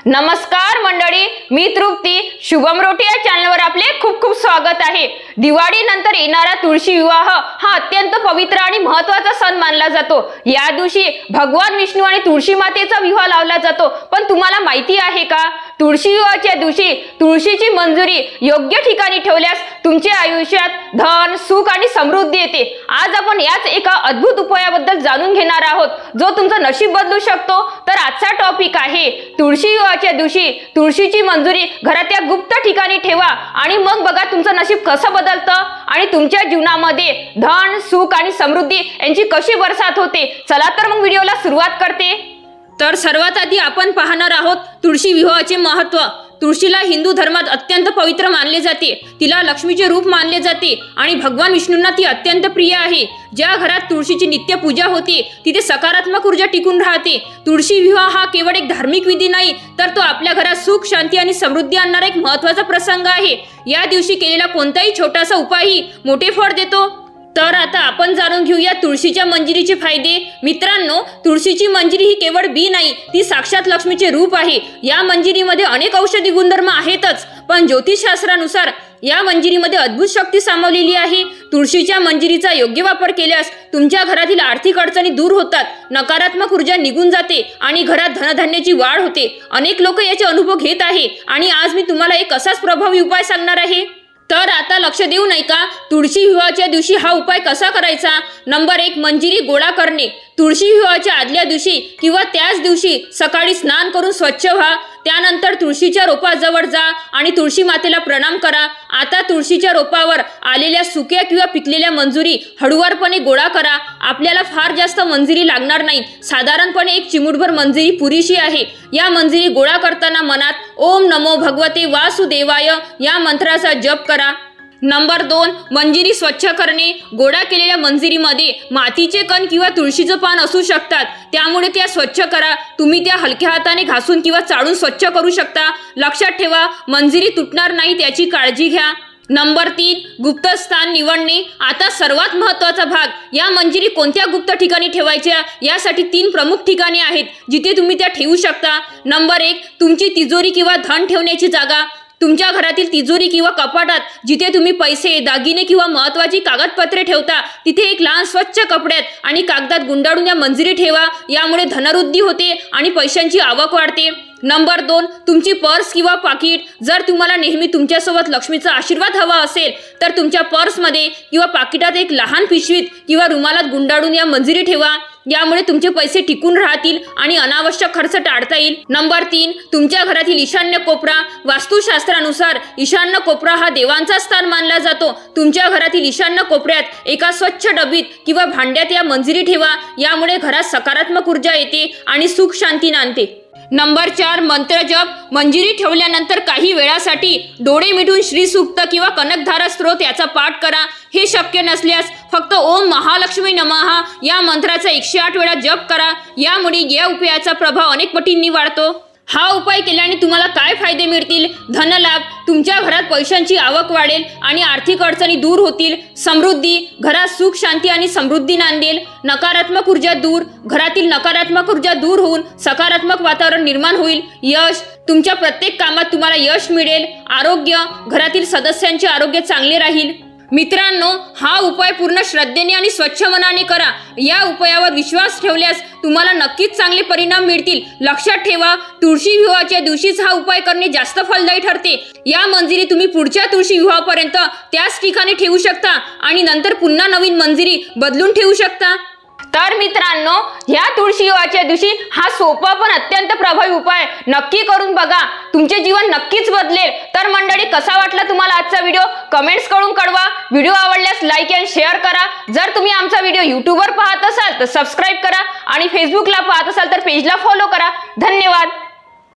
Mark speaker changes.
Speaker 1: नमस्कार मंडळी, मी तृप्ती. शुभम रोटी या चॅनलवर आपले खूप खूप स्वागत आहे. दिवाळी नंतर येणारा तुळशी विवाह हा अत्यंत पवित्र आणि महत्त्वाचा सण मानला जातो. या दिवशी भगवान विष्णू आणि तुळशी मातेचा विवाह लावला जातो. पण तुम्हाला माहिती आहे का, तुळशी विवाहाच्या दिवशी तुळशीची मंजुरी योग्य ठिकाणी ठेवल्यास तुमच्या आयुष्यात धन, सुख आणि समृद्धी येते. आज आपण याच एका अद्भुत उपायाबद्दल जाणून घेणार आहोत, जो तुमचं नशीब बदलू शकतो. तर आजचा टॉपिक आहे तुळशी विवाहाच्या दिवशी तुळशीची मंजुरी घराच्या गुप्त ठिकाणी ठेवा आणि मग बघा तुमचं नशीब कसं बदलतं आणि तुमच्या जीवनामध्ये धन, सुख आणि समृद्धी यांची कशी बरसात होते. चला तर मग व्हिडिओला सुरुवात करते. तर सर्वात आधी आपण पाहणार आहोत तुळशी विवाहाचे महत्त्व. तुळशीला हिंदू धर्मात अत्यंत पवित्र मानले जाते. तिला लक्ष्मीचे रूप मानले जाते आणि भगवान विष्णूंना ती अत्यंत प्रिय आहे. ज्या घरात तुळशीची नित्य पूजा होते तिथे सकारात्मक ऊर्जा टिकून राहते. तुळशी विवाह हा केवळ एक धार्मिक विधी नाही, तर तो आपल्या घरात सुख, शांती आणि समृद्धी आणणारा एक महत्त्वाचा प्रसंग आहे. या दिवशी केलेला कोणताही छोटासा उपायही मोठे फळ देतो. तर आता आपण जाणून घेऊया तुळशीच्या मंजिरीचे फायदे. मित्रांनो, तुळशीची मंजिरी ही केवळ बी नाही, ती साक्षात लक्ष्मीचे रूप आहे. या मंजिरीमध्ये अनेक औषधी गुणधर्म आहेतच, पण ज्योतिषशास्त्रानुसार या मंजिरीमध्ये अद्भुत शक्ती सामावलेली आहे. तुळशीच्या मंजिरीचा योग्य वापर केल्यास तुमच्या घरातील आर्थिक अडचणी दूर होतात, नकारात्मक ऊर्जा निघून जाते आणि घरात धनधान्याची वाढ होते. अनेक लोक याचे अनुभव घेत आहे आणि आज मी तुम्हाला एक असाच प्रभावी उपाय सांगणार आहे. तर आता लक्ष देऊ नाही का, तुळशी विवाहाच्या दिवशी हा उपाय कसा करायचा. नंबर 1, मंजिरी गोळा करणे. तुळशी विवाहाच्या आदल्या दिवशी किंवा त्याच दिवशी सकाळी स्नान करून स्वच्छ व्हा. त्यानंतर तुळशीच्या रोपाजवळ जा आणि तुळशी मातेला प्रणाम करा. आता तुळशीच्या रोपावर आलेल्या सुक्या किंवा पिकलेल्या मंजुरी हळूवारपणे गोळा करा. आपल्याला फार जास्त मंजिरी लागणार नाही, साधारणपणे 1 चिमूटभर मंजिरी पुरेशी आहे. या मंजिरी गोळा करताना मनात ओम नमो भगवते वासुदेवाय या मंत्राचा जप करा. नंबर 2, मंजिरी स्वच्छ करणे. गोळा केलेल्या मंजिरीमध्ये मातीचे कण किंवा तुळशीचं पान असू शकतात, त्यामुळे त्या स्वच्छ करा. तुम्ही त्या हलक्या हाताने घासून किंवा चाळून स्वच्छ करू शकता. लक्षात ठेवा, मंजिरी तुटणार नाही त्याची काळजी घ्या. नंबर 3, गुप्त स्थान निवडणे. आता सर्वात महत्त्वाचा भाग, या मंजिरी कोणत्या गुप्त ठिकाणी ठेवायच्या यासाठी 3 प्रमुख ठिकाणे आहेत जिथे तुम्ही त्या ठेवू शकता. नंबर 1, तुमची तिजोरी किंवा धन ठेवण्याची जागा. तुमच्या घरातील तिजोरी किंवा कपाटात जिथे तुम्ही पैसे, दागिने किंवा महत्त्वाची कागदपत्रे ठेवता तिथे एक लहान स्वच्छ कपड्यात आणि कागदात गुंडाळून या मंजिरी ठेवा. यामुळे धनवृद्धी होते आणि पैशांची आवक वाढते. नंबर 2, तुमची पर्स किंवा पाकिट. जर तुम्हाला नेहमी तुमच्यासोबत लक्ष्मीचा आशीर्वाद हवा असेल तर तुमच्या पर्समध्ये किंवा पाकिटात एक लहान पिशवीत किंवा रुमालात गुंडाळून या मंजिरी ठेवा. यामुळे तुमचे पैसे टिकून राहतील आणि अनावश्यक खर्च टाळता येईल. नंबर 3, तुमच्या घरातील ईशान्य कोपरा. वास्तुशास्त्रानुसार ईशान्य कोपरा हा देवांचा स्थान मानला जातो. तुमच्या घरातील ईशान्य कोपऱ्यात एका स्वच्छ डबीत किंवा भांड्यात या मंजिरी ठेवा. यामुळे घरात सकारात्मक ऊर्जा येते आणि सुख शांती नांदते. नंबर 4, मंत्र जप. मंजिरी ठेवल्यानंतर काही वेळासाठी डोळे मिटून श्री सूक्त किंवा कनकधारा स्तोत्र याचा पाठ करा. हे शक्य नसल्यास फक्त ओम महालक्ष्मी नमः या मंत्राचा 108 वेळा जप करा. यामुळे या उपायाचा प्रभाव अनेक पटींनी वाढतो. हा उपाय केल्याने तुम्हाला काय फायदे मिळतील. धनलाभ. तुमच्या घरात पैशांची आवक वाढेल आणि आर्थिक अडचणी दूर होतील. समृद्धी. घरात सुख, शांती आणि समृद्धी नांदेल. नकारात्मक ऊर्जा दूर. घरातील नकारात्मक ऊर्जा दूर होऊन सकारात्मक वातावरण निर्माण होईल. यश. तुमच्या प्रत्येक कामात तुम्हाला यश मिळेल. आरोग्य. घरातील सदस्यांचे आरोग्य चांगले राहील. मित्रांनो, हा उपाय पूर्ण श्रद्धेने आणि स्वच्छ मनाने करा. या उपायावर विश्वास ठेवल्यास तुम्हाला नक्कीच चांगले परिणाम मिळतील. लक्षात ठेवा, तुळशी विवाहाच्या दिवशीच हा उपाय करणे जास्त फलदायी ठरते. या मंजिरी तुम्ही पुढच्या तुळशी विवाहापर्यंत त्याच ठिकाणी ठेवू शकता आणि नंतर पुन्हा नवीन मंजिरी बदलून ठेवू शकता. तर मित्रांनो, ह्या तुळशी विवाहाच्या दिवशी हा सोपा पण अत्यंत प्रभावी उपाय नक्की करून बघा. तुमचे जीवन नक्कीच बदलेल. तर मंडळी, कसा वाटला तुम्हाला आजचा व्हिडिओ कमेंट्स करून कळवा. व्हिडिओ आवडल्यास लाईक आणि शेअर करा. जर तुम्ही आमचा व्हिडिओ यूट्यूबवर पाहत असाल तर सबस्क्राईब करा आणि फेसबुकला पाहत असाल तर पेजला फॉलो करा. धन्यवाद.